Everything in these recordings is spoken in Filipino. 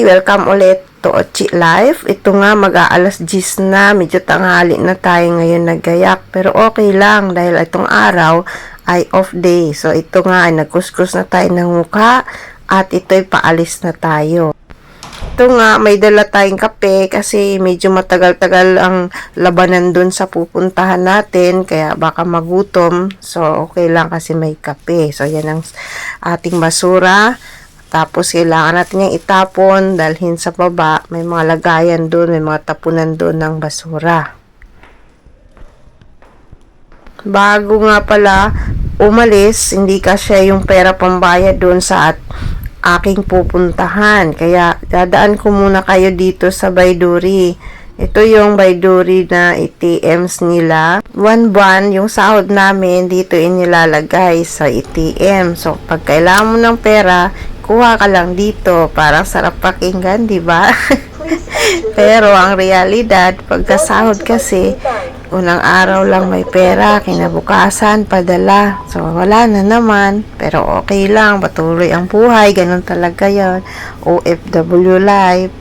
Okay, welcome ulit to Ochi Life. Ito nga, mag-aalas 10 na. Medyo tanghali na tayo ngayon naggayak. Pero okay lang dahil itong araw ay off day. So, ito nga ay nagkuskus na tayo ng mukha at ito'y paalis na tayo. Ito nga, may dala tayong kape kasi medyo matagal-tagal ang labanan dun sa pupuntahan natin. Kaya baka magutom. So, okay lang kasi may kape. So, yan ang ating basura. Tapos, kailangan natin yung itapon, dalhin sa baba. May mga lagayan doon, may mga tapunan doon ng basura. Bago nga pala umalis, hindi kasi yung pera pambayad doon sa aking pupuntahan. Kaya, dadaan ko muna kayo dito sa Bayduri. Ito yung Bayduri na ATMs nila. Buwan-buwan, yung sahod namin, dito inilalagay sa ATM. So, pag kailangan mo ng pera, kuha ka lang dito. Parang sarap pakinggan, di ba? Pero ang realidad, pagkasahod kasi, unang araw lang may pera, kinabukasan, padala. So, wala na naman. Pero okay lang, patuloy ang buhay. Ganun talaga yon. OFW life.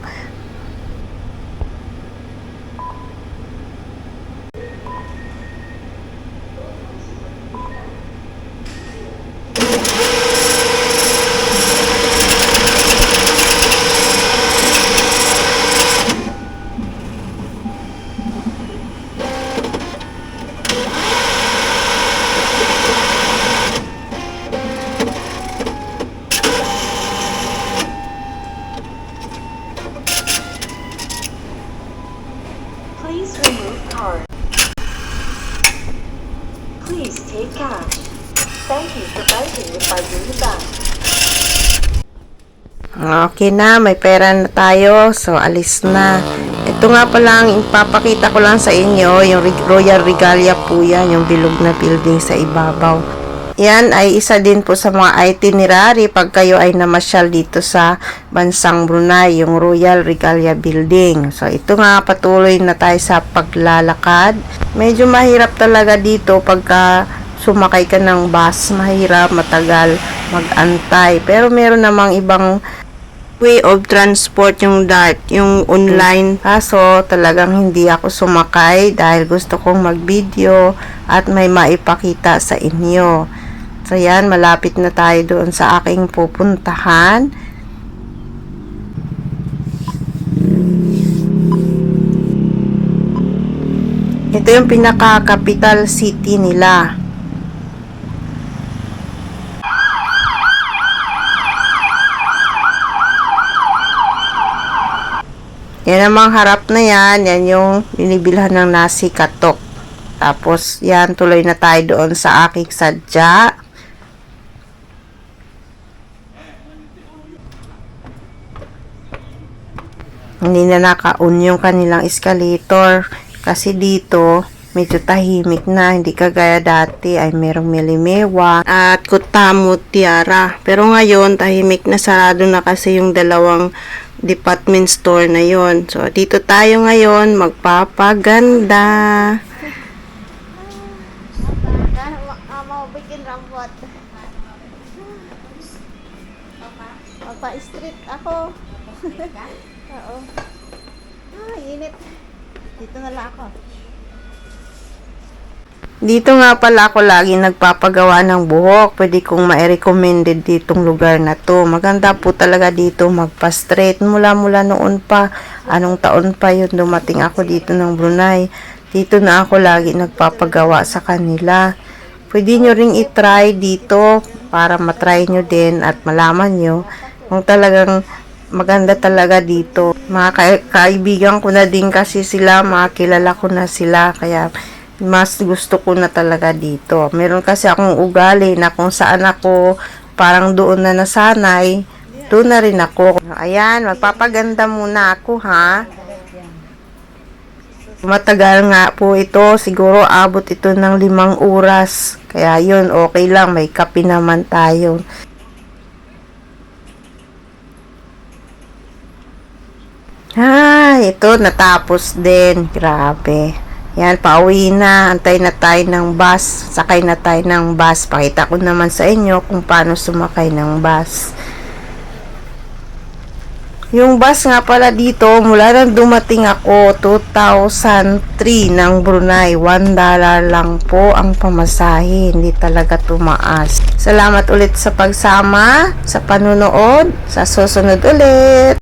Please remove card. Please take cash. Thank you for banking with Bayduri Bank. Okay na, may pera na tayo. So, alis na. Ito nga pala, ipapakita ko lang sa inyo, yung Royal Regalia po yan, yung bilog na building sa ibabaw. Yan ay isa din po sa mga itinerary pag kayo ay namasyal dito sa bansang Brunei, yung Royal Regalia Building. So, ito nga, patuloy na tayo sa paglalakad. Medyo mahirap talaga dito pagka sumakay ka ng bus. Mahirap, matagal mag-antay. Pero meron namang ibang way of transport, yung DART, yung online. Kaso, talagang hindi ako sumakay dahil gusto kong mag-video at may maipakita sa inyo. So, yan, malapit na tayo doon sa aking pupuntahan. Ito yung pinaka-capital city nila. Yan namang harap na yan. Yan yung binibilhan ng nasi katok. Tapos, yan, tuloy na tayo doon sa aking sadya. Hindi na naka-on yung kanilang escalator. Kasi dito, medyo tahimik na. Hindi kagaya dati ay merong Milimewa at Kutamo Tiara. Pero ngayon, tahimik na, sarado na kasi yung dalawang department store na yon. So, dito tayo ngayon magpapaganda. Mau bikin rambut. Magpa-street ako. Oo. Init. Dito na lang ako. Dito nga pala ako lagi nagpapagawa ng buhok. Pwede kong ma-recommended ditong lugar na to. Maganda po talaga dito magpa-straight. Mula noon pa. Anong taon pa yun dumating ako dito ng Brunei. Dito na ako lagi nagpapagawa sa kanila. Pwede nyo ring itry dito para matry nyo din at malaman nyo kung talagang maganda talaga dito. Mga kaibigan ko na din kasi sila, makakilala ko na sila, kaya mas gusto ko na talaga dito. Meron kasi akong ugali na kung saan ako parang doon na nasanay, doon na rin ako. Ayan, magpapaganda muna ako ha. Matagal nga po ito, siguro abot ito ng 5 oras. Kaya yun, okay lang, may kape naman tayo. Ito, natapos din. Grabe. Yan, pauwi na. Antay na tayo ng bus. Sakay na tayo ng bus. Pakita ko naman sa inyo kung paano sumakay ng bus. Yung bus nga pala dito, mula nang dumating ako, 2003 ng Brunei, $1 lang po ang pamasahe. Hindi talaga tumaas. Salamat ulit sa pagsama, sa panunood. Sa susunod ulit.